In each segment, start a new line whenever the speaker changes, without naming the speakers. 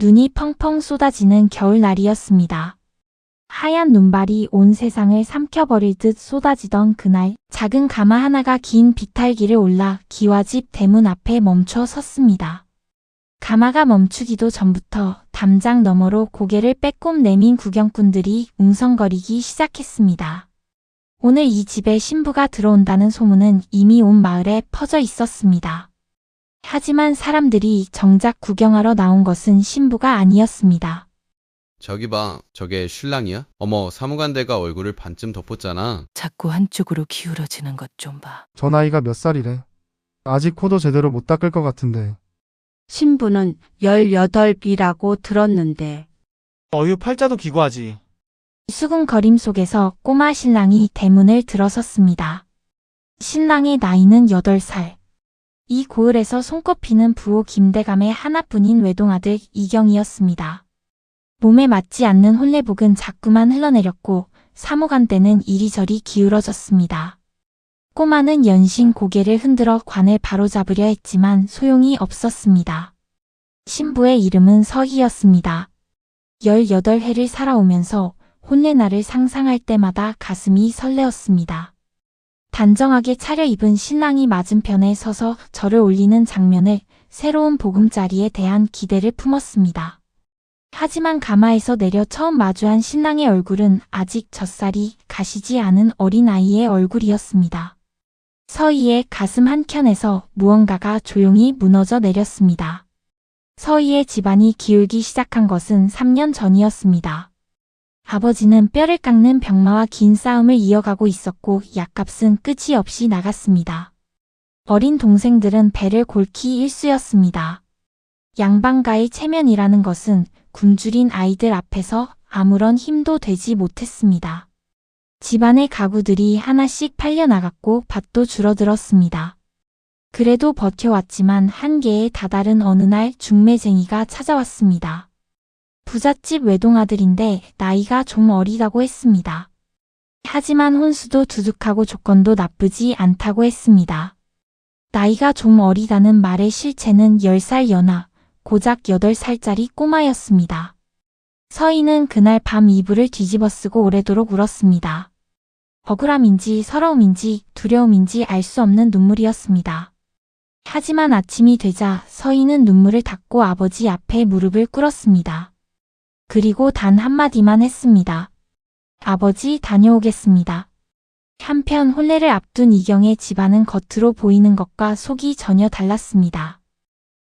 눈이 펑펑 쏟아지는 겨울날이었습니다. 하얀 눈발이 온 세상을 삼켜버릴 듯 쏟아지던 그날, 작은 가마 하나가 긴 비탈길을 올라 기와집 대문 앞에 멈춰 섰습니다. 가마가 멈추기도 전부터 담장 너머로 고개를 빼꼼 내민 구경꾼들이 웅성거리기 시작했습니다. 오늘 이 집에 신부가 들어온다는 소문은 이미 온 마을에 퍼져 있었습니다. 하지만 사람들이 정작 구경하러 나온 것은 신부가 아니었습니다.
저기 봐, 저게 신랑이야? 어머, 사무관대가 얼굴을 반쯤 덮었잖아.
자꾸 한쪽으로 기울어지는 것 좀 봐.
저 나이가 몇 살이래? 아직 코도 제대로 못 닦을 것 같은데.
신부는 18이라고 들었는데.
어휴, 팔자도 기구하지.
수군거림 속에서 꼬마 신랑이 대문을 들어섰습니다. 신랑의 나이는 8살. 이 고을에서 손꼽히는 부호 김대감의 하나뿐인 외동아들 이경이었습니다. 몸에 맞지 않는 혼례복은 자꾸만 흘러내렸고 사무관대는 이리저리 기울어졌습니다. 꼬마는 연신 고개를 흔들어 관을 바로잡으려 했지만 소용이 없었습니다. 신부의 이름은 서희였습니다. 18해를 살아오면서 혼례날을 상상할 때마다 가슴이 설레었습니다. 단정하게 차려입은 신랑이 맞은편에 서서 절을 올리는 장면을 새로운 보금자리에 대한 기대를 품었습니다. 하지만 가마에서 내려 처음 마주한 신랑의 얼굴은 아직 젖살이 가시지 않은 어린아이의 얼굴이었습니다. 서희의 가슴 한켠에서 무언가가 조용히 무너져 내렸습니다. 서희의 집안이 기울기 시작한 것은 3년 전이었습니다. 아버지는 뼈를 깎는 병마와 긴 싸움을 이어가고 있었고 약값은 끝이 없이 나갔습니다. 어린 동생들은 배를 골키 일쑤였습니다. 양반가의 체면이라는 것은 굶주린 아이들 앞에서 아무런 힘도 되지 못했습니다. 집안의 가구들이 하나씩 팔려나갔고 밭도 줄어들었습니다. 그래도 버텨왔지만 한계에 다다른 어느 날 중매쟁이가 찾아왔습니다. 부잣집 외동아들인데 나이가 좀 어리다고 했습니다. 하지만 혼수도 두둑하고 조건도 나쁘지 않다고 했습니다. 나이가 좀 어리다는 말의 실체는 10살 연하, 고작 8살짜리 꼬마였습니다. 서희는 그날 밤 이불을 뒤집어 쓰고 오래도록 울었습니다. 억울함인지 서러움인지 두려움인지 알 수 없는 눈물이었습니다. 하지만 아침이 되자 서희는 눈물을 닦고 아버지 앞에 무릎을 꿇었습니다. 그리고 단 한마디만 했습니다. 아버지, 다녀오겠습니다. 한편 혼례를 앞둔 이경의 집안은 겉으로 보이는 것과 속이 전혀 달랐습니다.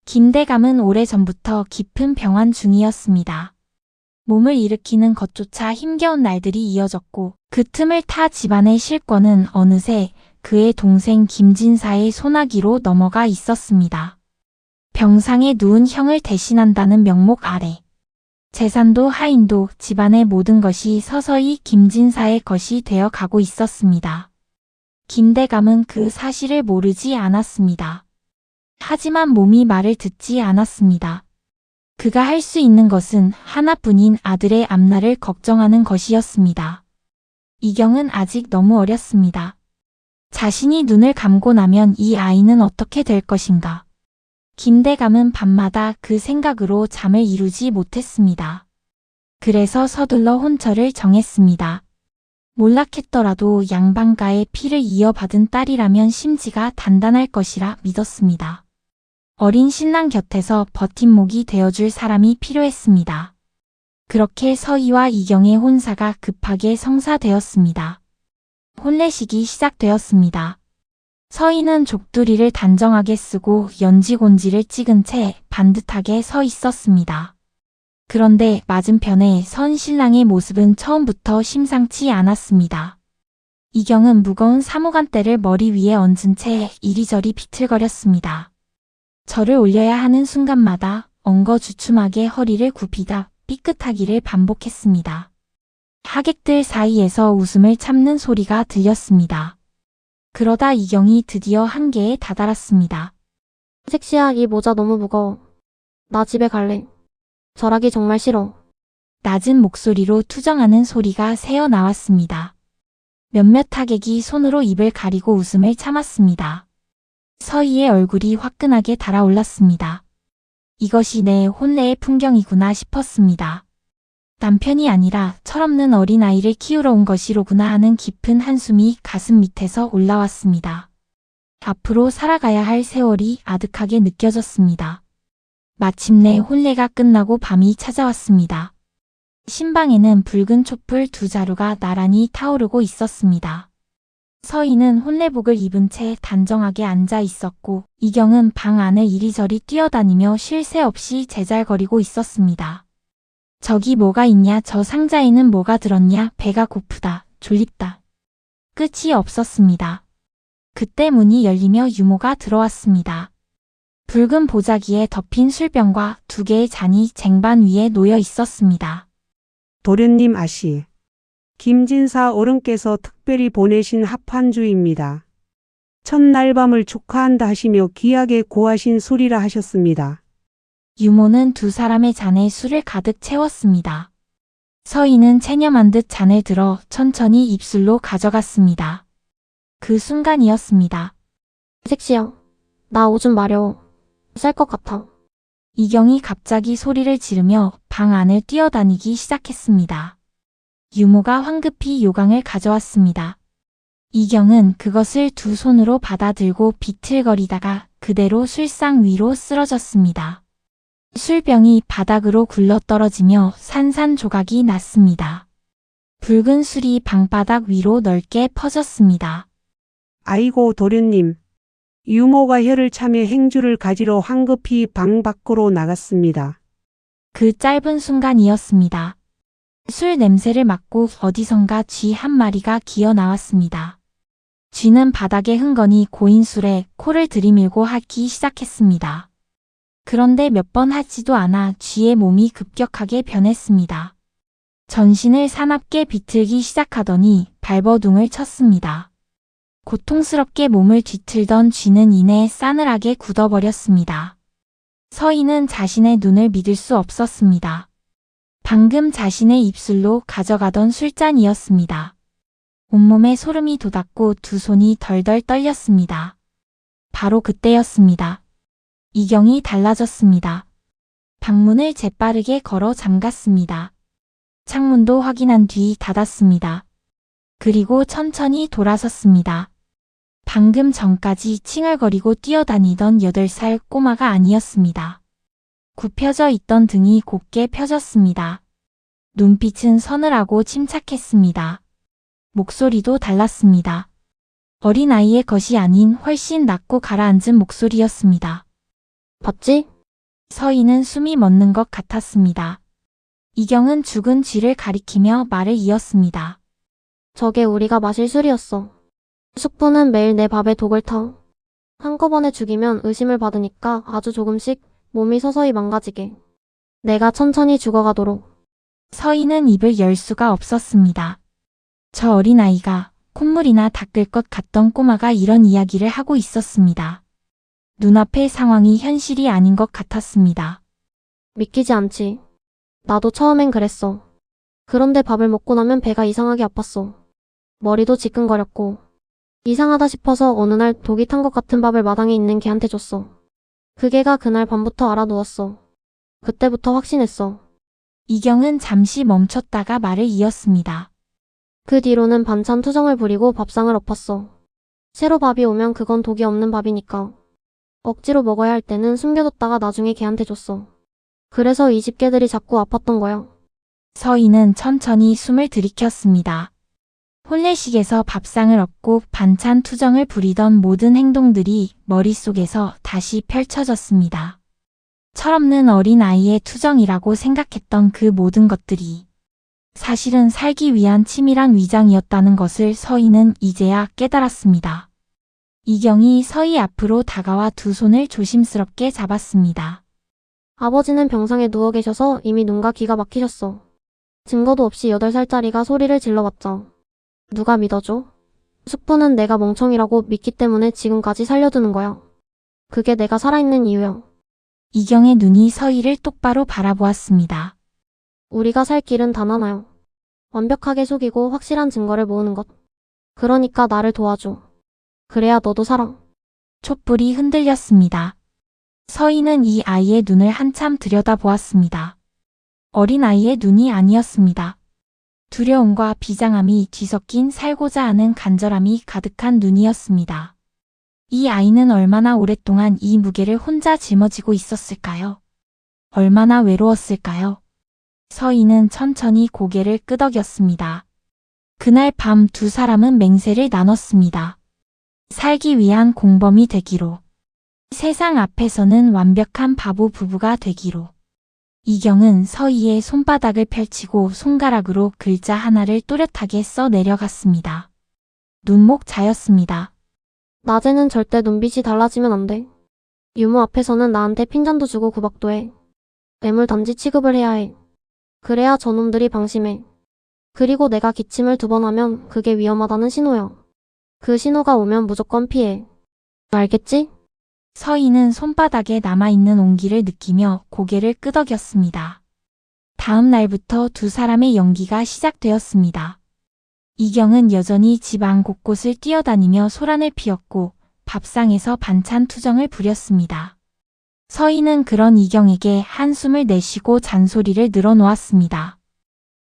김대감은 오래전부터 깊은 병환 중이었습니다. 몸을 일으키는 것조차 힘겨운 날들이 이어졌고 그 틈을 타 집안의 실권은 어느새 그의 동생 김진사의 손아귀로 넘어가 있었습니다. 병상에 누운 형을 대신한다는 명목 아래 재산도 하인도 집안의 모든 것이 서서히 김진사의 것이 되어 가고 있었습니다. 김대감은 그 사실을 모르지 않았습니다. 하지만 몸이 말을 듣지 않았습니다. 그가 할 수 있는 것은 하나뿐인 아들의 앞날을 걱정하는 것이었습니다. 이경은 아직 너무 어렸습니다. 자신이 눈을 감고 나면 이 아이는 어떻게 될 것인가? 김대감은 밤마다 그 생각으로 잠을 이루지 못했습니다. 그래서 서둘러 혼처를 정했습니다. 몰락했더라도 양반가의 피를 이어받은 딸이라면 심지가 단단할 것이라 믿었습니다. 어린 신랑 곁에서 버팀목이 되어줄 사람이 필요했습니다. 그렇게 서희와 이경의 혼사가 급하게 성사되었습니다. 혼례식이 시작되었습니다. 서희는 족두리를 단정하게 쓰고 연지곤지를 찍은 채 반듯하게 서 있었습니다. 그런데 맞은편에 선 신랑의 모습은 처음부터 심상치 않았습니다. 이경은 무거운 사무관대를 머리 위에 얹은 채 이리저리 비틀거렸습니다. 절을 올려야 하는 순간마다 엉거주춤하게 허리를 굽히다 삐끗하기를 반복했습니다. 하객들 사이에서 웃음을 참는 소리가 들렸습니다. 그러다 이경이 드디어 한계에 다다랐습니다.
섹시야, 이 모자 너무 무거워. 나 집에 갈래. 절하기 정말 싫어.
낮은 목소리로 투정하는 소리가 새어 나왔습니다. 몇몇 하객이 손으로 입을 가리고 웃음을 참았습니다. 서희의 얼굴이 화끈하게 달아올랐습니다. 이것이 내 혼례의 풍경이구나 싶었습니다. 남편이 아니라 철없는 어린아이를 키우러 온 것이로구나 하는 깊은 한숨이 가슴 밑에서 올라왔습니다. 앞으로 살아가야 할 세월이 아득하게 느껴졌습니다. 마침내 혼례가 끝나고 밤이 찾아왔습니다. 신방에는 붉은 촛불 2자루가 나란히 타오르고 있었습니다. 서희는 혼례복을 입은 채 단정하게 앉아 있었고 이경은 방 안을 이리저리 뛰어다니며 쉴 새 없이 제잘거리고 있었습니다. 저기 뭐가 있냐, 저 상자에는 뭐가 들었냐, 배가 고프다, 졸립다. 끝이 없었습니다. 그때 문이 열리며 유모가 들어왔습니다. 붉은 보자기에 덮인 술병과 2개의 잔이 쟁반 위에 놓여 있었습니다.
도련님 아씨, 김진사 어른께서 특별히 보내신 합판주입니다. 첫날밤을 축하한다 하시며 귀하게 고하신 술이라 하셨습니다.
유모는 2사람의 잔에 술을 가득 채웠습니다. 서희는 체념한 듯 잔을 들어 천천히 입술로 가져갔습니다. 그 순간이었습니다.
색시야, 나 오줌 마려워. 쌀 것 같아.
이경이 갑자기 소리를 지르며 방 안을 뛰어다니기 시작했습니다. 유모가 황급히 요강을 가져왔습니다. 이경은 그것을 2 손으로 받아들고 비틀거리다가 그대로 술상 위로 쓰러졌습니다. 술병이 바닥으로 굴러떨어지며 산산조각이 났습니다. 붉은 술이 방바닥 위로 넓게 퍼졌습니다.
아이고 도련님, 유모가 혀를 차며 행주를 가지러 황급히 방 밖으로 나갔습니다.
그 짧은 순간이었습니다. 술 냄새를 맡고 어디선가 쥐 한 마리가 기어 나왔습니다. 쥐는 바닥에 흥건히 고인 술에 코를 들이밀고 핥기 시작했습니다. 그런데 몇 번 하지도 않아 쥐의 몸이 급격하게 변했습니다. 전신을 사납게 비틀기 시작하더니 발버둥을 쳤습니다. 고통스럽게 몸을 뒤틀던 쥐는 이내 싸늘하게 굳어버렸습니다. 서희는 자신의 눈을 믿을 수 없었습니다. 방금 자신의 입술로 가져가던 술잔이었습니다. 온몸에 소름이 돋았고 2 손이 덜덜 떨렸습니다. 바로 그때였습니다. 이경이 달라졌습니다. 방문을 재빠르게 걸어 잠갔습니다. 창문도 확인한 뒤 닫았습니다. 그리고 천천히 돌아섰습니다. 방금 전까지 칭얼거리고 뛰어다니던 8살 꼬마가 아니었습니다. 굽혀져 있던 등이 곧게 펴졌습니다. 눈빛은 서늘하고 침착했습니다. 목소리도 달랐습니다. 어린아이의 것이 아닌 훨씬 낮고 가라앉은 목소리였습니다.
봤지?
서희는 숨이 멎는 것 같았습니다. 이경은 죽은 쥐를 가리키며 말을 이었습니다.
저게 우리가 마실 술이었어. 숙부는 매일 내 밥에 독을 타. 한꺼번에 죽이면 의심을 받으니까 아주 조금씩 몸이 서서히 망가지게. 내가 천천히 죽어가도록.
서희는 입을 열 수가 없었습니다. 저 어린아이가 콧물이나 닦을 것 같던 꼬마가 이런 이야기를 하고 있었습니다. 눈앞의 상황이 현실이 아닌 것 같았습니다.
믿기지 않지. 나도 처음엔 그랬어. 그런데 밥을 먹고 나면 배가 이상하게 아팠어. 머리도 지끈거렸고. 이상하다 싶어서 어느 날 독이 탄 것 같은 밥을 마당에 있는 개한테 줬어. 그 개가 그날 밤부터 알아누웠어. 그때부터 확신했어.
이경은 잠시 멈췄다가 말을 이었습니다.
그 뒤로는 반찬 투정을 부리고 밥상을 엎었어. 새로 밥이 오면 그건 독이 없는 밥이니까. 억지로 먹어야 할 때는 숨겨뒀다가 나중에 개한테 줬어. 그래서 이 집 개들이 자꾸 아팠던 거야.
서희는 천천히 숨을 들이켰습니다. 혼례식에서 밥상을 엎고 반찬 투정을 부리던 모든 행동들이 머릿속에서 다시 펼쳐졌습니다. 철없는 어린아이의 투정이라고 생각했던 그 모든 것들이 사실은 살기 위한 치밀한 위장이었다는 것을 서희는 이제야 깨달았습니다. 이경이 서희 앞으로 다가와 2 손을 조심스럽게 잡았습니다.
아버지는 병상에 누워 계셔서 이미 눈과 귀가 막히셨어. 증거도 없이 8살짜리가 소리를 질러봤자. 누가 믿어줘? 숙부는 내가 멍청이라고 믿기 때문에 지금까지 살려두는 거야. 그게 내가 살아있는 이유야.
이경의 눈이 서희를 똑바로 바라보았습니다.
우리가 살 길은 단 하나야. 완벽하게 속이고 확실한 증거를 모으는 것. 그러니까 나를 도와줘. 그래야 너도 살아.
촛불이 흔들렸습니다. 서희는 이 아이의 눈을 한참 들여다보았습니다. 어린 아이의 눈이 아니었습니다. 두려움과 비장함이 뒤섞인 살고자 하는 간절함이 가득한 눈이었습니다. 이 아이는 얼마나 오랫동안 이 무게를 혼자 짊어지고 있었을까요? 얼마나 외로웠을까요? 서희는 천천히 고개를 끄덕였습니다. 그날 밤 두 사람은 맹세를 나눴습니다. 살기 위한 공범이 되기로. 세상 앞에서는 완벽한 바보 부부가 되기로. 이경은 서희의 손바닥을 펼치고 손가락으로 글자 하나를 또렷하게 써 내려갔습니다. 눈목자였습니다.
낮에는 절대 눈빛이 달라지면 안 돼. 유모 앞에서는 나한테 핀잔도 주고 구박도 해. 뇌물 단지 취급을 해야 해. 그래야 저놈들이 방심해. 그리고 내가 기침을 2번 하면 그게 위험하다는 신호야. 그 신호가 오면 무조건 피해. 알겠지?
서희는 손바닥에 남아있는 온기를 느끼며 고개를 끄덕였습니다. 다음 날부터 두 사람의 연기가 시작되었습니다. 이경은 여전히 집 안 곳곳을 뛰어다니며 소란을 피웠고 밥상에서 반찬 투정을 부렸습니다. 서희는 그런 이경에게 한숨을 내쉬고 잔소리를 늘어놓았습니다.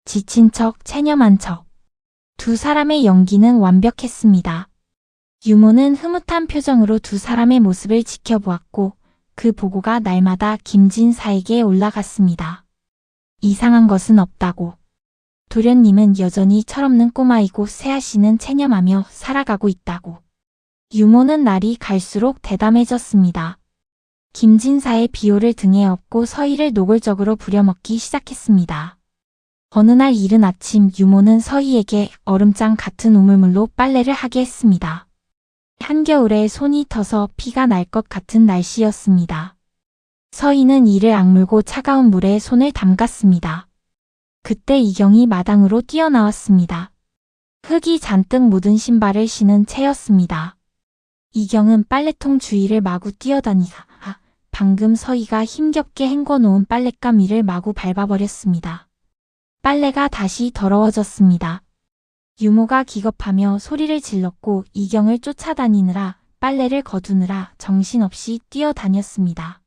지친 척, 체념한 척. 두 사람의 연기는 완벽했습니다. 유모는 흐뭇한 표정으로 두 사람의 모습을 지켜보았고 그 보고가 날마다 김진사에게 올라갔습니다. 이상한 것은 없다고. 도련님은 여전히 철없는 꼬마이고 세아씨는 체념하며 살아가고 있다고. 유모는 날이 갈수록 대담해졌습니다. 김진사의 비호를 등에 업고 서희를 노골적으로 부려먹기 시작했습니다. 어느 날 이른 아침 유모는 서희에게 얼음장 같은 우물물로 빨래를 하게 했습니다. 한겨울에 손이 터서 피가 날 것 같은 날씨였습니다. 서희는 이를 악물고 차가운 물에 손을 담갔습니다. 그때 이경이 마당으로 뛰어나왔습니다. 흙이 잔뜩 묻은 신발을 신은 채였습니다. 이경은 빨래통 주위를 마구 뛰어다니다가 방금 서희가 힘겹게 헹궈놓은 빨랫감 위를 마구 밟아버렸습니다. 빨래가 다시 더러워졌습니다. 유모가 기겁하며 소리를 질렀고 이경을 쫓아다니느라 빨래를 거두느라 정신없이 뛰어다녔습니다.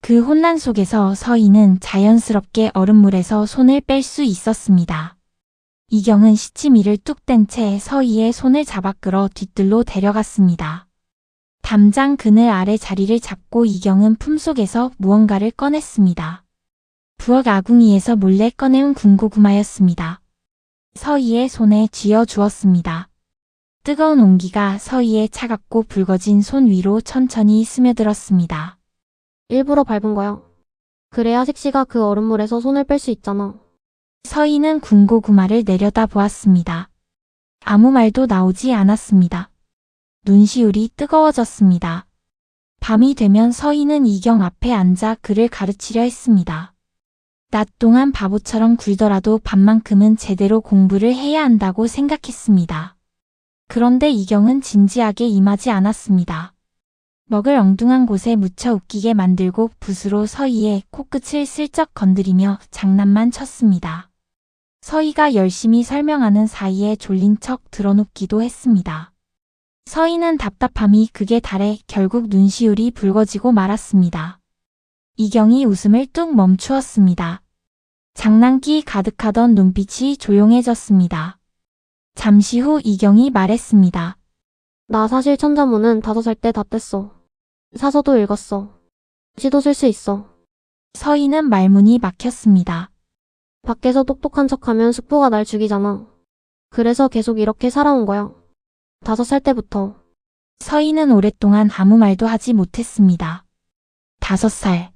그 혼란 속에서 서희는 자연스럽게 얼음물에서 손을 뺄 수 있었습니다. 이경은 시치미를 뚝 뗀 채 서희의 손을 잡아 끌어 뒤뜰로 데려갔습니다. 담장 그늘 아래 자리를 잡고 이경은 품속에서 무언가를 꺼냈습니다. 부엌 아궁이에서 몰래 꺼내온 군고구마였습니다. 서희의 손에 쥐어 주었습니다. 뜨거운 온기가 서희의 차갑고 붉어진 손 위로 천천히 스며들었습니다.
일부러 밟은 거야. 그래야 색시가 그 얼음물에서 손을 뺄 수 있잖아.
서희는 군고구마를 내려다 보았습니다. 아무 말도 나오지 않았습니다. 눈시울이 뜨거워졌습니다. 밤이 되면 서희는 이경 앞에 앉아 그를 가르치려 했습니다. 낮 동안 바보처럼 굴더라도 밤만큼은 제대로 공부를 해야 한다고 생각했습니다. 그런데 이경은 진지하게 임하지 않았습니다. 먹을 엉뚱한 곳에 묻혀 웃기게 만들고 붓으로 서희의 코끝을 슬쩍 건드리며 장난만 쳤습니다. 서희가 열심히 설명하는 사이에 졸린 척 드러눕기도 했습니다. 서희는 답답함이 극에 달해 결국 눈시울이 붉어지고 말았습니다. 이경이 웃음을 뚝 멈추었습니다. 장난기 가득하던 눈빛이 조용해졌습니다. 잠시 후 이경이 말했습니다.
나 사실 천자문은 5살 때 다 뗐어. 사서도 읽었어. 시도 쓸 수 있어.
서희는 말문이 막혔습니다.
밖에서 똑똑한 척하면 숙부가 날 죽이잖아. 그래서 계속 이렇게 살아온 거야. 5살 때부터.
서희는 오랫동안 아무 말도 하지 못했습니다. 5살.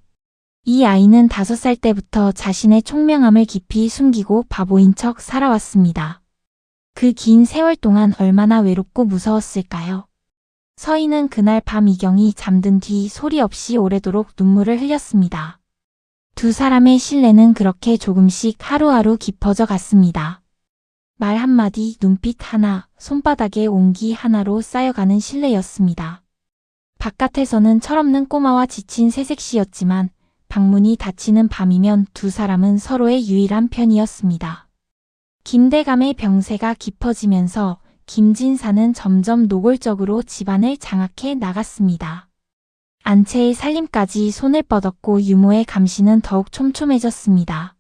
이 아이는 5살 때부터 자신의 총명함을 깊이 숨기고 바보인 척 살아왔습니다. 그 긴 세월 동안 얼마나 외롭고 무서웠을까요? 서희는 그날 밤 이경이 잠든 뒤 소리 없이 오래도록 눈물을 흘렸습니다. 두 사람의 신뢰는 그렇게 조금씩 하루하루 깊어져 갔습니다. 말 한마디, 눈빛 하나, 손바닥에 온기 하나로 쌓여가는 신뢰였습니다. 바깥에서는 철없는 꼬마와 지친 새색시였지만 방문이 닫히는 밤이면 두 사람은 서로의 유일한 편이었습니다. 김대감의 병세가 깊어지면서 김진사는 점점 노골적으로 집안을 장악해 나갔습니다. 안채의 살림까지 손을 뻗었고 유모의 감시는 더욱 촘촘해졌습니다.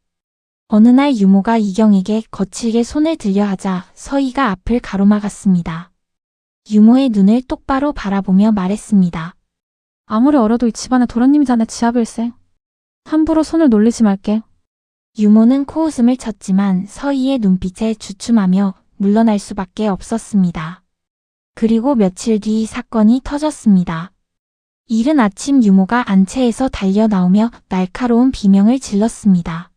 어느 날 유모가 이경에게 거칠게 손을 들려 하자 서희가 앞을 가로막았습니다. 유모의 눈을 똑바로 바라보며 말했습니다.
아무리 어려도 이 집안의 도련님이잖아 지하빌세. 함부로 손을 놀리지 말게.
유모는 코웃음을 쳤지만 서희의 눈빛에 주춤하며 물러날 수밖에 없었습니다. 그리고 며칠 뒤 사건이 터졌습니다. 이른 아침 유모가 안채에서 달려 나오며 날카로운 비명을 질렀습니다.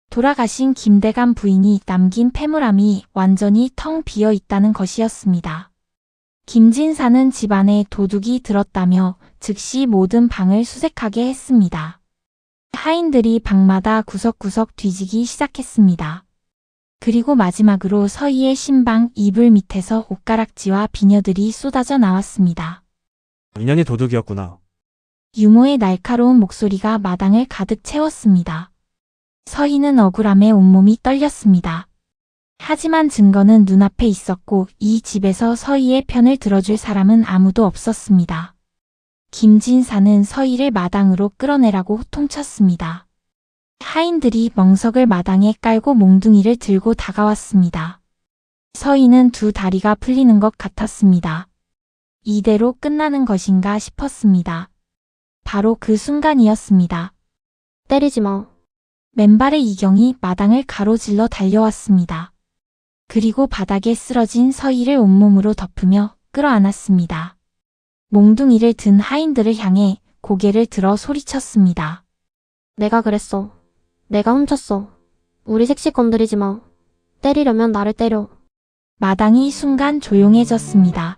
돌아가신 김대감 부인이 남긴 폐물함이 완전히 텅 비어 있다는 것이었습니다. 김진사는 집안에 도둑이 들었다며 즉시 모든 방을 수색하게 했습니다. 하인들이 방마다 구석구석 뒤지기 시작했습니다. 그리고 마지막으로 서희의 신방 이불 밑에서 옷가락지와 비녀들이 쏟아져 나왔습니다.
인연이 도둑이었구나.
유모의 날카로운 목소리가 마당을 가득 채웠습니다. 서희는 억울함에 온몸이 떨렸습니다. 하지만 증거는 눈앞에 있었고 이 집에서 서희의 편을 들어줄 사람은 아무도 없었습니다. 김진사는 서희를 마당으로 끌어내라고 호통쳤습니다. 하인들이 멍석을 마당에 깔고 몽둥이를 들고 다가왔습니다. 서희는 두 다리가 풀리는 것 같았습니다. 이대로 끝나는 것인가 싶었습니다. 바로 그 순간이었습니다.
때리지 마.
맨발의 이경이 마당을 가로질러 달려왔습니다. 그리고 바닥에 쓰러진 서희를 온몸으로 덮으며 끌어안았습니다. 몽둥이를 든 하인들을 향해 고개를 들어 소리쳤습니다.
내가 그랬어. 내가 훔쳤어. 우리 색시 건드리지 마. 때리려면 나를 때려.
마당이 순간 조용해졌습니다.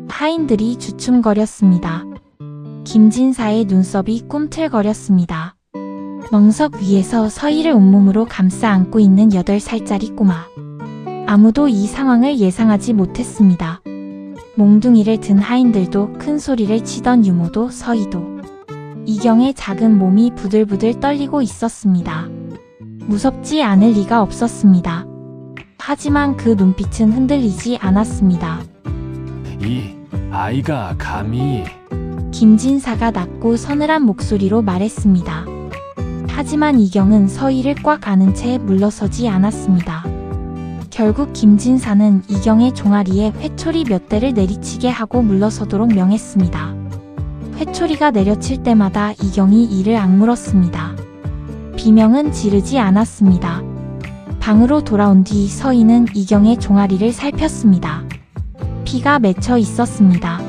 하인들이 주춤거렸습니다. 김진사의 눈썹이 꿈틀거렸습니다. 멍석 위에서 서희를 온몸으로 감싸 안고 있는 8살짜리 꼬마. 아무도 이 상황을 예상하지 못했습니다. 몽둥이를 든 하인들도 큰 소리를 치던 유모도 서희도. 이경의 작은 몸이 부들부들 떨리고 있었습니다. 무섭지 않을 리가 없었습니다. 하지만 그 눈빛은 흔들리지 않았습니다.
이 아이가 감히...
김진사가 낮고 서늘한 목소리로 말했습니다. 하지만 이경은 서희를 꽉 안은 채 물러서지 않았습니다. 결국 김진사는 이경의 종아리에 회초리 몇 대를 내리치게 하고 물러서도록 명했습니다. 회초리가 내려칠 때마다 이경이 이를 악물었습니다. 비명은 지르지 않았습니다. 방으로 돌아온 뒤 서희는 이경의 종아리를 살폈습니다. 피가 맺혀 있었습니다.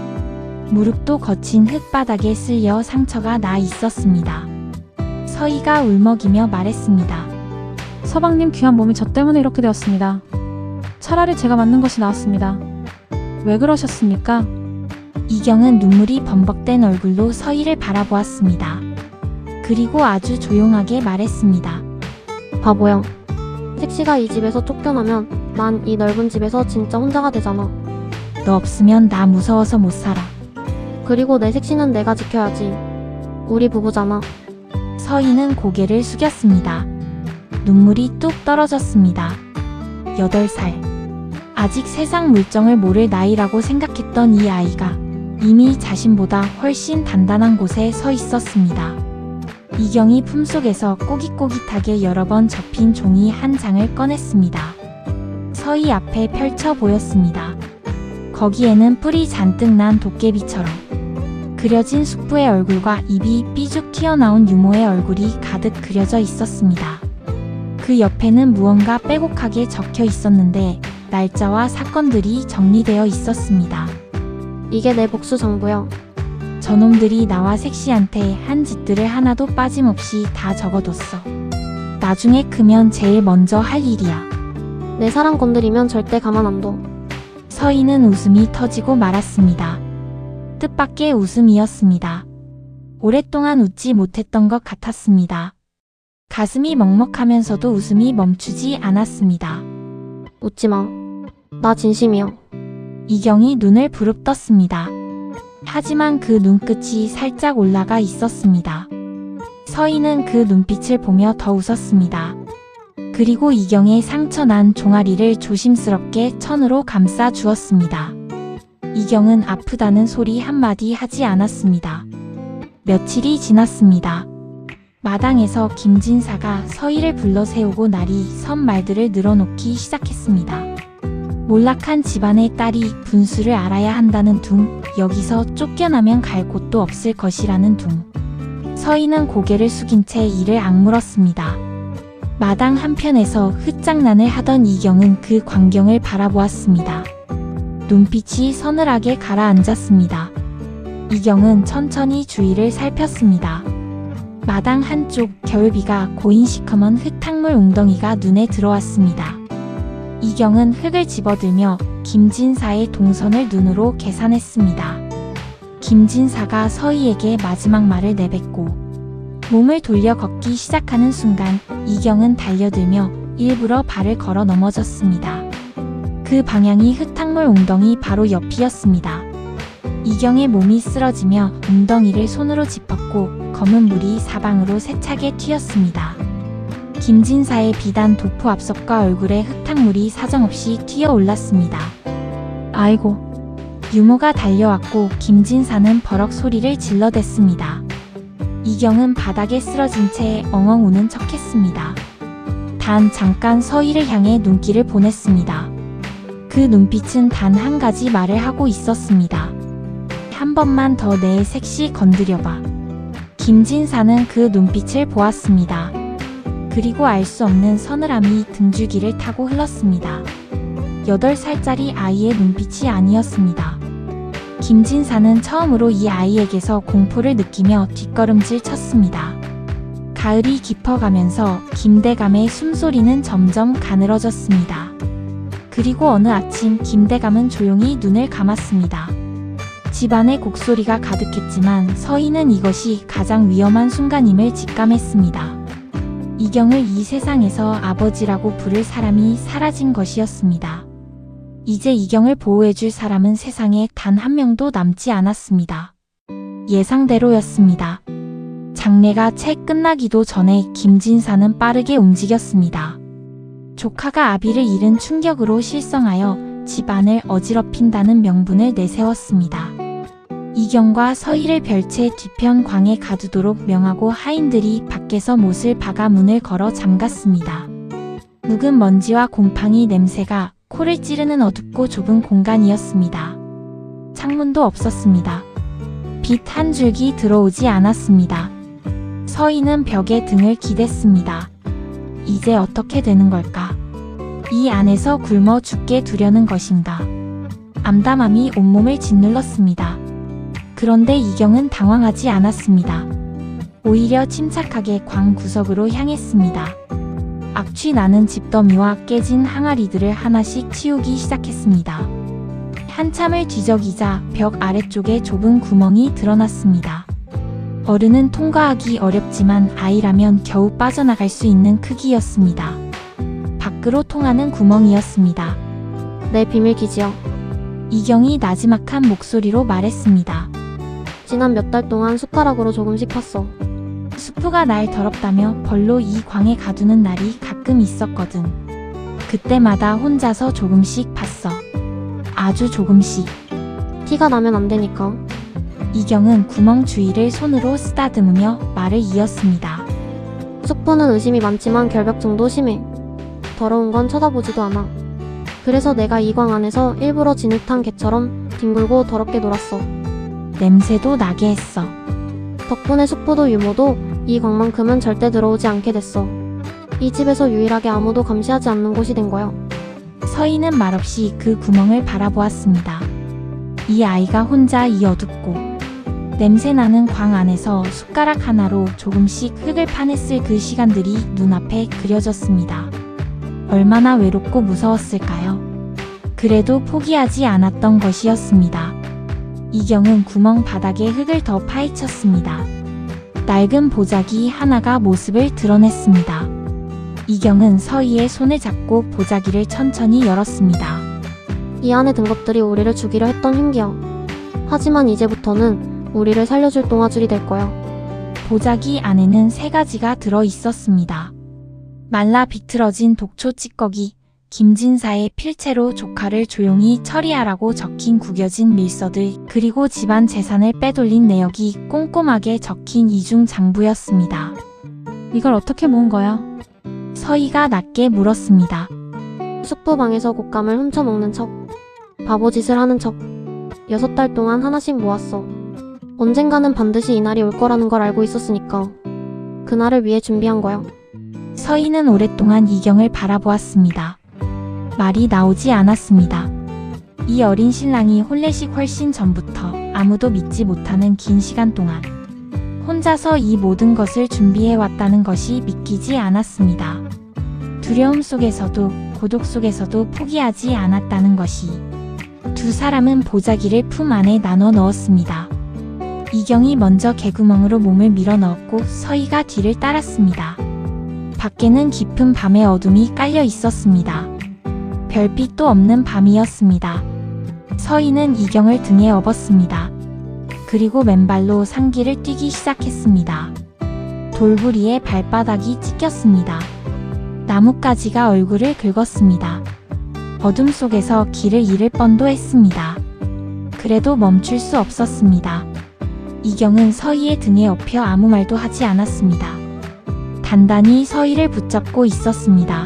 무릎도 거친 흙바닥에 쓸려 상처가 나 있었습니다. 서희가 울먹이며 말했습니다.
서방님 귀한 몸이 저 때문에 이렇게 되었습니다. 차라리 제가 맞는 것이 나았습니다. 왜 그러셨습니까?
이경은 눈물이 범벅된 얼굴로 서희를 바라보았습니다. 그리고 아주 조용하게 말했습니다.
바보야. 색시가 이 집에서 쫓겨나면 난 이 넓은 집에서 진짜 혼자가 되잖아.
너 없으면 나 무서워서 못 살아.
그리고 내 색시는 내가 지켜야지. 우리 부부잖아.
서희는 고개를 숙였습니다. 눈물이 뚝 떨어졌습니다. 8살. 아직 세상 물정을 모를 나이라고 생각했던 이 아이가 이미 자신보다 훨씬 단단한 곳에 서 있었습니다. 이경이 품속에서 꼬깃꼬깃하게 여러 번 접힌 종이 한 장을 꺼냈습니다. 서희 앞에 펼쳐 보였습니다. 거기에는 뿔이 잔뜩 난 도깨비처럼 그려진 숙부의 얼굴과 입이 삐죽 튀어나온 유모의 얼굴이 가득 그려져 있었습니다. 그 옆에는 무언가 빼곡하게 적혀 있었는데 날짜와 사건들이 정리되어 있었습니다.
이게 내 복수 정보야.
저놈들이 나와 색시한테 한 짓들을 하나도 빠짐없이 다 적어뒀어. 나중에 크면 제일 먼저 할 일이야.
내 사랑 건드리면 절대 가만 안 둬.
서희는 웃음이 터지고 말았습니다. 뜻밖의 웃음이었습니다. 오랫동안 웃지 못했던 것 같았습니다. 가슴이 먹먹하면서도 웃음이 멈추지 않았습니다.
웃지 마. 나 진심이야.
이경이 눈을 부릅떴습니다. 하지만 그 눈끝이 살짝 올라가 있었습니다. 서희는 그 눈빛을 보며 더 웃었습니다. 그리고 이경의 상처난 종아리를 조심스럽게 천으로 감싸 주었습니다. 이경은 아프다는 소리 한마디 하지 않았습니다. 며칠이 지났습니다. 마당에서 김진사가 서희를 불러 세우고 날이 선 말들을 늘어놓기 시작했습니다. 몰락한 집안의 딸이 분수를 알아야 한다는 둥, 여기서 쫓겨나면 갈 곳도 없을 것이라는 둥. 서희는 고개를 숙인 채 이를 악물었습니다. 마당 한편에서 흙장난을 하던 이경은 그 광경을 바라보았습니다. 눈빛이 서늘하게 가라앉았습니다. 이경은 천천히 주위를 살폈습니다. 마당 한쪽 겨울비가 고인 시커먼 흙탕물 웅덩이가 눈에 들어왔습니다. 이경은 흙을 집어들며 김진사의 동선을 눈으로 계산했습니다. 김진사가 서희에게 마지막 말을 내뱉고 몸을 돌려 걷기 시작하는 순간 이경은 달려들며 일부러 발을 걸어 넘어졌습니다. 그 방향이 흙탕물 웅덩이 바로 옆이었습니다. 이경의 몸이 쓰러지며 웅덩이를 손으로 짚었고 검은 물이 사방으로 세차게 튀었습니다. 김진사의 비단 도포 앞석과 얼굴에 흙탕물이 사정없이 튀어올랐습니다.
아이고,
유모가 달려왔고 김진사는 버럭 소리를 질러댔습니다. 이경은 바닥에 쓰러진 채 엉엉 우는 척했습니다. 단 잠깐 서희를 향해 눈길을 보냈습니다. 그 눈빛은 단 한 가지 말을 하고 있었습니다. 한 번만 더 내 색시 건드려봐. 김진사는 그 눈빛을 보았습니다. 그리고 알 수 없는 서늘함이 등줄기를 타고 흘렀습니다. 8살짜리 아이의 눈빛이 아니었습니다. 김진사는 처음으로 이 아이에게서 공포를 느끼며 뒷걸음질 쳤습니다. 가을이 깊어가면서 김대감의 숨소리는 점점 가늘어졌습니다. 그리고 어느 아침 김대감은 조용히 눈을 감았습니다. 집안에 곡소리가 가득했지만 서희는 이것이 가장 위험한 순간임을 직감했습니다. 이경을 이 세상에서 아버지라고 부를 사람이 사라진 것이었습니다. 이제 이경을 보호해줄 사람은 세상에 단 한 명도 남지 않았습니다. 예상대로였습니다. 장례가 채 끝나기도 전에 김진사는 빠르게 움직였습니다. 조카가 아비를 잃은 충격으로 실성하여 집안을 어지럽힌다는 명분을 내세웠습니다. 이경과 서희를 별채 뒤편 광에 가두도록 명하고 하인들이 밖에서 못을 박아 문을 걸어 잠갔습니다. 묵은 먼지와 곰팡이 냄새가 코를 찌르는 어둡고 좁은 공간이었습니다. 창문도 없었습니다. 빛 한 줄기 들어오지 않았습니다. 서희는 벽에 등을 기댔습니다. 이제 어떻게 되는 걸까? 이 안에서 굶어 죽게 두려는 것인가? 암담함이 온몸을 짓눌렀습니다. 그런데 이경은 당황하지 않았습니다. 오히려 침착하게 광 구석으로 향했습니다. 악취 나는 집더미와 깨진 항아리들을 하나씩 치우기 시작했습니다. 한참을 뒤적이자 벽 아래쪽에 좁은 구멍이 드러났습니다. 어른은 통과하기 어렵지만 아이라면 겨우 빠져나갈 수 있는 크기였습니다. 밖으로 통하는 구멍이었습니다.
내 비밀 기지요.
이경이 나지막한 목소리로 말했습니다.
지난 몇 달 동안 숟가락으로 조금씩 팠어.
수프가 날 더럽다며 벌로 이 광에 가두는 날이 가끔 있었거든. 그때마다 혼자서 조금씩 팠어. 아주 조금씩.
티가 나면 안 되니까.
이경은 구멍 주위를 손으로 쓰다듬으며 말을 이었습니다.
숙부는 의심이 많지만 결벽증도 심해. 더러운 건 쳐다보지도 않아. 그래서 내가 이 광 안에서 일부러 진흙탕 개처럼 뒹굴고 더럽게 놀았어.
냄새도 나게 했어.
덕분에 숙부도 유모도 이 광만큼은 절대 들어오지 않게 됐어. 이 집에서 유일하게 아무도 감시하지 않는 곳이 된 거야.
서희는 말없이 그 구멍을 바라보았습니다. 이 아이가 혼자 이 어둡고 냄새나는 광 안에서 숟가락 하나로 조금씩 흙을 파냈을 그 시간들이 눈앞에 그려졌습니다. 얼마나 외롭고 무서웠을까요? 그래도 포기하지 않았던 것이었습니다. 이경은 구멍 바닥에 흙을 더 파헤쳤습니다. 낡은 보자기 하나가 모습을 드러냈습니다. 이경은 서희의 손을 잡고 보자기를 천천히 열었습니다.
이 안에 든 것들이 우리를 죽이려 했던 흉기야. 하지만 이제부터는 우리를 살려줄 동아줄이 될 거야.
보자기 안에는 3가지가 들어 있었습니다. 말라 비틀어진 독초 찌꺼기, 김진사의 필체로 조카를 조용히 처리하라고 적힌 구겨진 밀서들, 그리고 집안 재산을 빼돌린 내역이 꼼꼼하게 적힌 이중장부였습니다.
이걸 어떻게 모은 거야?
서희가 낮게 물었습니다.
숙부방에서 곶감을 훔쳐먹는 척, 바보짓을 하는 척, 6달 동안 하나씩 모았어. 언젠가는 반드시 이날이 올 거라는 걸 알고 있었으니까 그날을 위해 준비한 거야.
서희는 오랫동안 이경을 바라보았습니다. 말이 나오지 않았습니다. 이 어린 신랑이 혼례식 훨씬 전부터 아무도 믿지 못하는 긴 시간 동안 혼자서 이 모든 것을 준비해왔다는 것이 믿기지 않았습니다. 두려움 속에서도 고독 속에서도 포기하지 않았다는 것이. 두 사람은 보자기를 품 안에 나눠 넣었습니다. 이경이 먼저 개구멍으로 몸을 밀어 넣었고 서희가 뒤를 따랐습니다. 밖에는 깊은 밤의 어둠이 깔려 있었습니다. 별빛도 없는 밤이었습니다. 서희는 이경을 등에 업었습니다. 그리고 맨발로 상기를 뛰기 시작했습니다. 돌부리에 발바닥이 찢겼습니다. 나뭇가지가 얼굴을 긁었습니다. 어둠 속에서 길을 잃을 뻔도 했습니다. 그래도 멈출 수 없었습니다. 이경은 서희의 등에 엎여 아무 말도 하지 않았습니다. 단단히 서희를 붙잡고 있었습니다.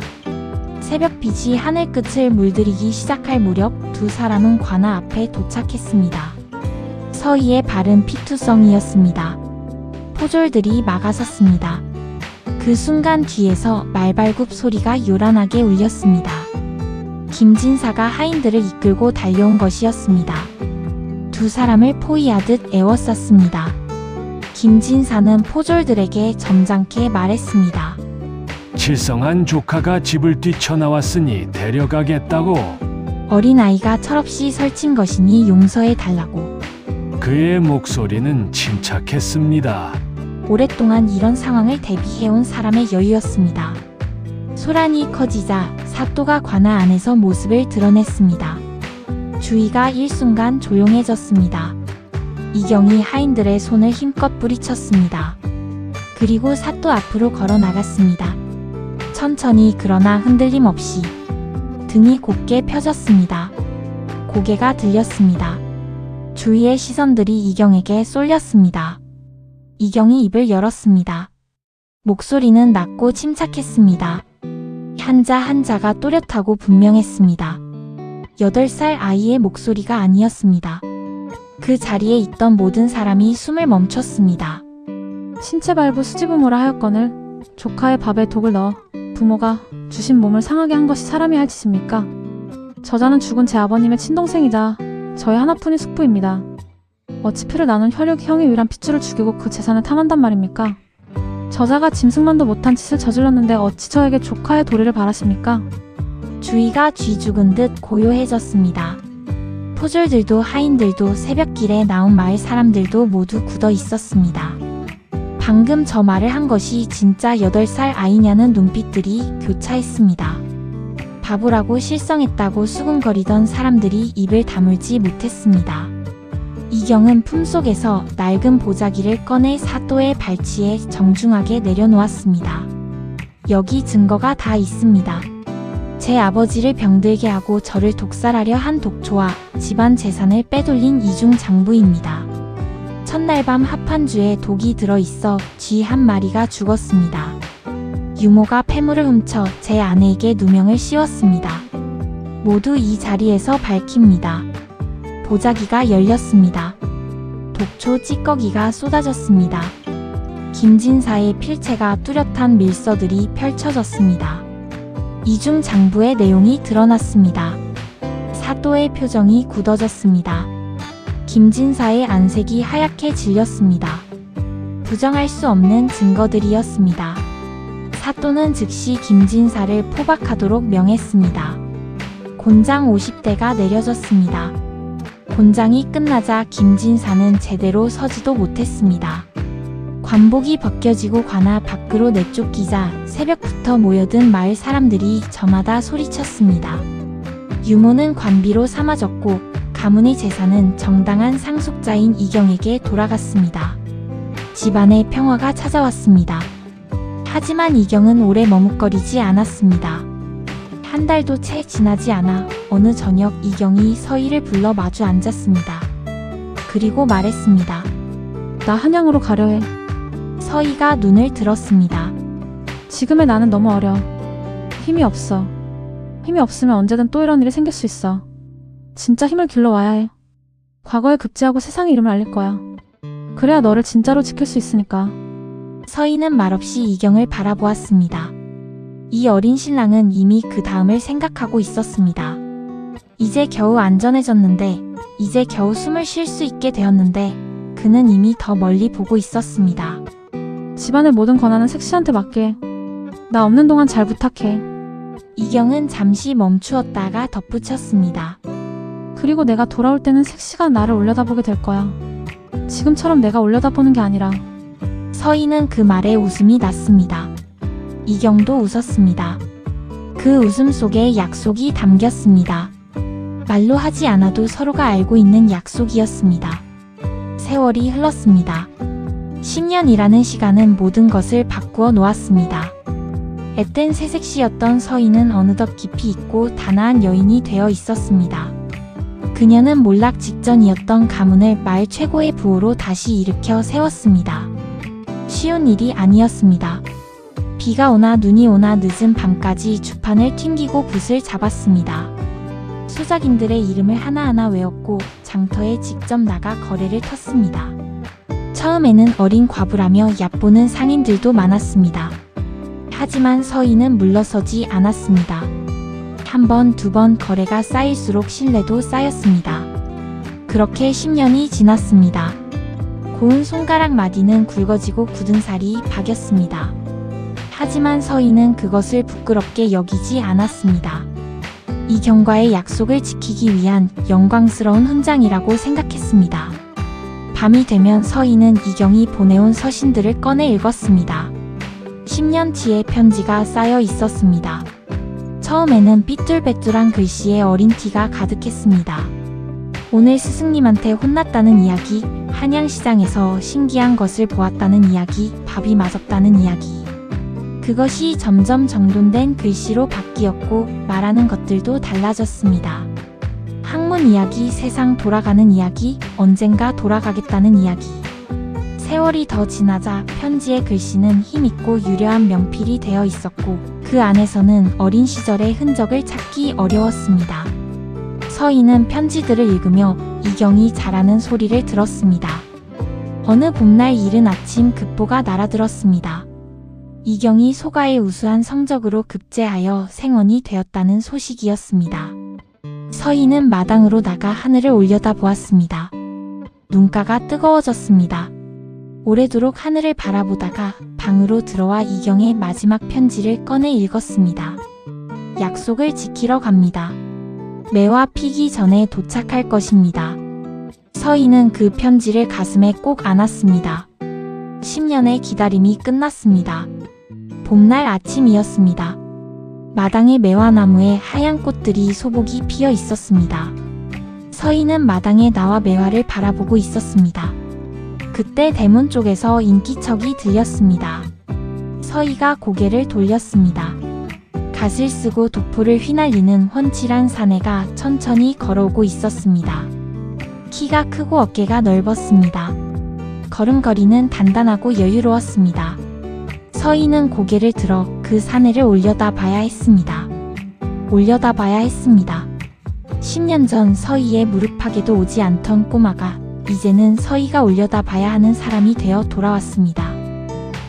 새벽빛이 하늘 끝을 물들이기 시작할 무렵 두 사람은 관아 앞에 도착했습니다. 서희의 발은 피투성이었습니다. 포졸들이 막아섰습니다. 그 순간 뒤에서 말발굽 소리가 요란하게 울렸습니다. 김진사가 하인들을 이끌고 달려온 것이었습니다. 두 사람을 포위하듯 에워쌌습니다. 김진사는 포졸들에게 점잖게 말했습니다.
칠성한 조카가 집을 뛰쳐나왔으니 데려가겠다고.
어린아이가 철없이 설친 것이니 용서해달라고.
그의 목소리는 침착했습니다.
오랫동안 이런 상황을 대비해온 사람의 여유였습니다. 소란이 커지자 사또가 관아 안에서 모습을 드러냈습니다. 주위가 일순간 조용해졌습니다. 이경이 하인들의 손을 힘껏 뿌리쳤습니다. 그리고 사또 앞으로 걸어 나갔습니다. 천천히 그러나 흔들림 없이. 등이 곧게 펴졌습니다. 고개가 들렸습니다. 주위의 시선들이 이경에게 쏠렸습니다. 이경이 입을 열었습니다. 목소리는 낮고 침착했습니다. 한자 한자가 또렷하고 분명했습니다. 8살 아이의 목소리가 아니었습니다. 그 자리에 있던 모든 사람이 숨을 멈췄습니다.
신체발부 수지부모라 하였거늘 조카의 밥에 독을 넣어 부모가 주신 몸을 상하게 한 것이 사람이 할 짓입니까? 저자는 죽은 제 아버님의 친동생이자 저의 하나뿐인 숙부입니다. 어찌 피를 나눈 혈육 형의 유일한 핏줄을 죽이고 그 재산을 탐한단 말입니까? 저자가 짐승만도 못한 짓을 저질렀는데 어찌 저에게 조카의 도리를 바라십니까?
주위가 쥐 죽은 듯 고요해졌습니다. 포졸들도 하인들도 새벽길에 나온 마을 사람들도 모두 굳어 있었습니다. 방금 저 말을 한 것이 진짜 8살 아이냐는 눈빛들이 교차했습니다. 바보라고 실성했다고 수군거리던 사람들이 입을 다물지 못했습니다. 이경은 품속에서 낡은 보자기를 꺼내 사또의 발치에 정중하게 내려놓았습니다. 여기 증거가 다 있습니다. 제 아버지를 병들게 하고 저를 독살하려 한 독초와 집안 재산을 빼돌린 이중장부입니다. 첫날 밤 합판주에 독이 들어있어 쥐 한 마리가 죽었습니다. 유모가 폐물을 훔쳐 제 아내에게 누명을 씌웠습니다. 모두 이 자리에서 밝힙니다. 보자기가 열렸습니다. 독초 찌꺼기가 쏟아졌습니다. 김진사의 필체가 뚜렷한 밀서들이 펼쳐졌습니다. 이중장부의 내용이 드러났습니다. 사또의 표정이 굳어졌습니다. 김진사의 안색이 하얗게 질렸습니다. 부정할 수 없는 증거들이었습니다. 사또는 즉시 김진사를 포박하도록 명했습니다. 곤장 50대가 내려졌습니다. 곤장이 끝나자 김진사는 제대로 서지도 못했습니다. 관복이 벗겨지고 관아 밖으로 내쫓기자 새벽부터 모여든 마을 사람들이 저마다 소리쳤습니다. 유모는 관비로 삼아졌고 가문의 재산은 정당한 상속자인 이경에게 돌아갔습니다. 집안에 평화가 찾아왔습니다. 하지만 이경은 오래 머뭇거리지 않았습니다. 한 달도 채 지나지 않아 어느 저녁 이경이 서희를 불러 마주 앉았습니다. 그리고 말했습니다.
나 한양으로 가려 해.
서희가 눈을 들었습니다.
지금의 나는 너무 어려. 힘이 없어. 힘이 없으면 언제든 또 이런 일이 생길 수 있어. 진짜 힘을 길러와야 해. 과거에 급제하고 세상의 이름을 알릴 거야. 그래야 너를 진짜로 지킬 수 있으니까.
서희는 말없이 이경을 바라보았습니다. 이 어린 신랑은 이미 그 다음을 생각하고 있었습니다. 이제 겨우 안전해졌는데, 이제 겨우 숨을 쉴 수 있게 되었는데, 그는 이미 더 멀리 보고 있었습니다.
집안의 모든 권한은 색시한테 맡게. 나 없는 동안 잘 부탁해.
이경은 잠시 멈추었다가 덧붙였습니다.
그리고 내가 돌아올 때는 색시가 나를 올려다보게 될 거야. 지금처럼 내가 올려다보는 게 아니라.
서희는 그 말에 웃음이 났습니다. 이경도 웃었습니다. 그 웃음 속에 약속이 담겼습니다. 말로 하지 않아도 서로가 알고 있는 약속이었습니다. 세월이 흘렀습니다. 10년이라는 시간은 모든 것을 바꾸어 놓았습니다. 앳된 새색시였던 서희는 어느덧 깊이 있고 단아한 여인이 되어 있었습니다. 그녀는 몰락 직전이었던 가문을 마을 최고의 부호로 다시 일으켜 세웠습니다. 쉬운 일이 아니었습니다. 비가 오나 눈이 오나 늦은 밤까지 주판을 튕기고 붓을 잡았습니다. 수작인들의 이름을 하나하나 외웠고 장터에 직접 나가 거래를 텄습니다. 처음에는 어린 과부라며 얕보는 상인들도 많았습니다. 하지만 서희는 물러서지 않았습니다. 한 번, 두 번 거래가 쌓일수록 신뢰도 쌓였습니다. 그렇게 10년이 지났습니다. 고운 손가락 마디는 굵어지고 굳은 살이 박였습니다. 하지만 서희는 그것을 부끄럽게 여기지 않았습니다. 이경과의 약속을 지키기 위한 영광스러운 훈장이라고 생각했습니다. 밤이 되면 서희는 이경이 보내온 서신들을 꺼내 읽었습니다. 10년치의 편지가 쌓여 있었습니다. 처음에는 삐뚤빼뚤한 글씨에 어린 티가 가득했습니다. 오늘 스승님한테 혼났다는 이야기, 한양시장에서 신기한 것을 보았다는 이야기, 밥이 맛없다는 이야기. 그것이 점점 정돈된 글씨로 바뀌었고 말하는 것들도 달라졌습니다. 학문 이야기, 세상 돌아가는 이야기, 언젠가 돌아가겠다는 이야기. 세월이 더 지나자 편지의 글씨는 힘있고 유려한 명필이 되어 있었고 그 안에서는 어린 시절의 흔적을 찾기 어려웠습니다. 서희는 편지들을 읽으며 이경이 잘하는 소리를 들었습니다. 어느 봄날 이른 아침 급보가 날아들었습니다. 이경이 소가의 우수한 성적으로 급제하여 생원이 되었다는 소식이었습니다. 서희는 마당으로 나가 하늘을 올려다보았습니다. 눈가가 뜨거워졌습니다. 오래도록 하늘을 바라보다가 방으로 들어와 이경의 마지막 편지를 꺼내 읽었습니다. 약속을 지키러 갑니다. 매화 피기 전에 도착할 것입니다. 서희는 그 편지를 가슴에 꼭 안았습니다. 10년의 기다림이 끝났습니다. 봄날 아침이었습니다. 마당의 매화나무에 하얀 꽃들이 소복이 피어 있었습니다. 서희는 마당에 나와 매화를 바라보고 있었습니다. 그때 대문 쪽에서 인기척이 들렸습니다. 서희가 고개를 돌렸습니다. 갓을 쓰고 도포를 휘날리는 훤칠한 사내가 천천히 걸어오고 있었습니다. 키가 크고 어깨가 넓었습니다. 걸음걸이는 단단하고 여유로웠습니다. 서희는 고개를 들어 그 사내를 올려다봐야 했습니다. 올려다봐야 했습니다. 10년 전 서희의 무릎팍에도 오지 않던 꼬마가 이제는 서희가 올려다봐야 하는 사람이 되어 돌아왔습니다.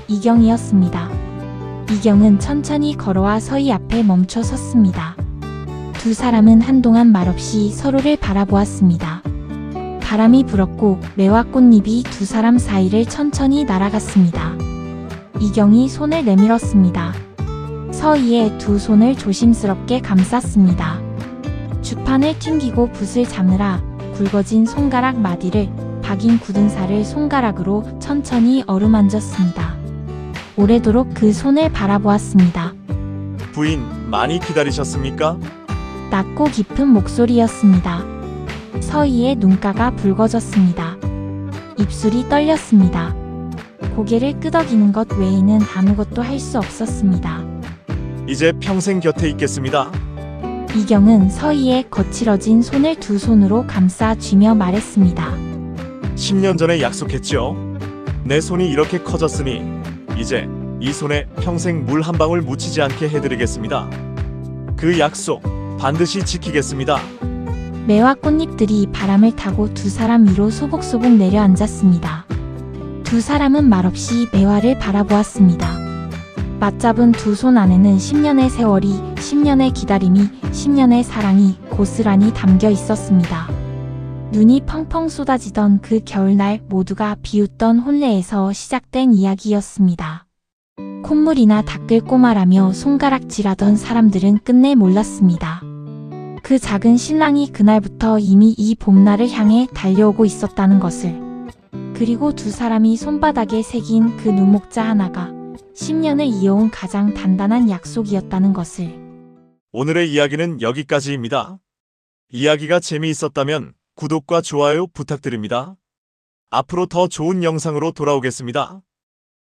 이경이었습니다. 이경은 천천히 걸어와 서희 앞에 멈춰 섰습니다. 두 사람은 한동안 말없이 서로를 바라보았습니다. 바람이 불었고 매화 꽃잎이 두 사람 사이를 천천히 날아갔습니다. 이경이 손을 내밀었습니다. 서희의 두 손을 조심스럽게 감쌌습니다. 주판을 튕기고 붓을 잡느라 굵어진 손가락 마디를 박인 굳은 살을 손가락으로 천천히 어루만졌습니다. 오래도록 그 손을 바라보았습니다.
부인, 많이 기다리셨습니까?
낮고 깊은 목소리였습니다. 서희의 눈가가 붉어졌습니다. 입술이 떨렸습니다. 고개를 끄덕이는 것 외에는 아무것도 할 수 없었습니다.
이제 평생 곁에 있겠습니다.
이경은 서희의 거칠어진 손을 두 손으로 감싸 쥐며 말했습니다.
10년 전에 약속했죠. 내 손이 이렇게 커졌으니 이제 이 손에 평생 물 한 방울 묻히지 않게 해드리겠습니다. 그 약속 반드시 지키겠습니다.
매화 꽃잎들이 바람을 타고 두 사람 위로 소복소복 내려앉았습니다. 두 사람은 말없이 매화를 바라보았습니다. 맞잡은 두 손 안에는 10년의 세월이, 10년의 기다림이, 10년의 사랑이 고스란히 담겨 있었습니다. 눈이 펑펑 쏟아지던 그 겨울날 모두가 비웃던 혼례에서 시작된 이야기였습니다. 콧물이나 닦을 꼬마라며 손가락질하던 사람들은 끝내 몰랐습니다. 그 작은 신랑이 그날부터 이미 이 봄날을 향해 달려오고 있었다는 것을, 그리고 두 사람이 손바닥에 새긴 그 눈목자 하나가 10년을 이어온 가장 단단한 약속이었다는 것을.
오늘의 이야기는 여기까지입니다. 이야기가 재미있었다면 구독과 좋아요 부탁드립니다. 앞으로 더 좋은 영상으로 돌아오겠습니다.